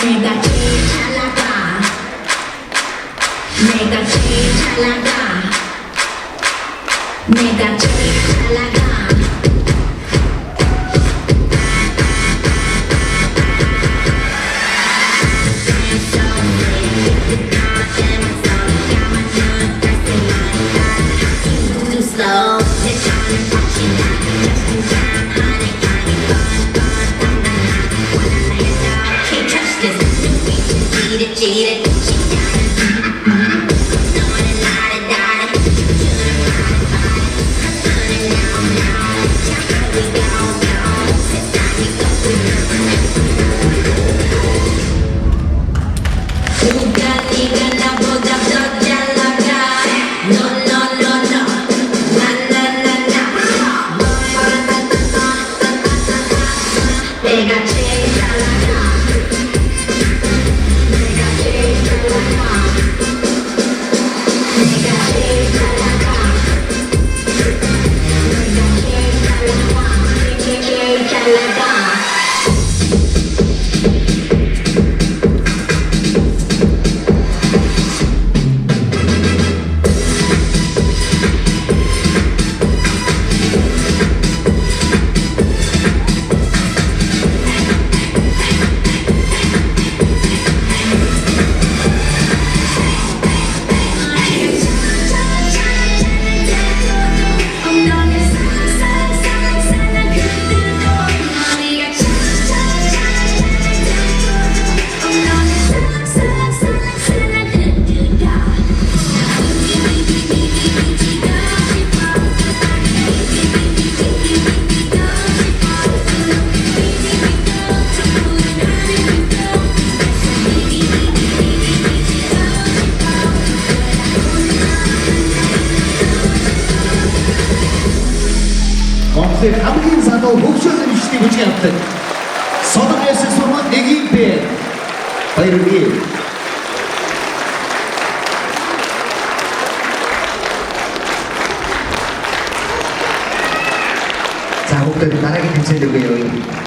내가 제일 잘 나가. 내가 제일 잘 나가. 내가 제일 잘 나가. 내가 제일 잘 나가. 내가 제일 잘 나가. 내가 제일 잘 나가. 내가 제일 잘 나가. 제일 잘 나가. Hamma insonda o'xshashni ishni ko'chayapti. Sodiq Yasir Surmat Egipet. Bayramli. 자, 오늘 나라게 당첨되고요.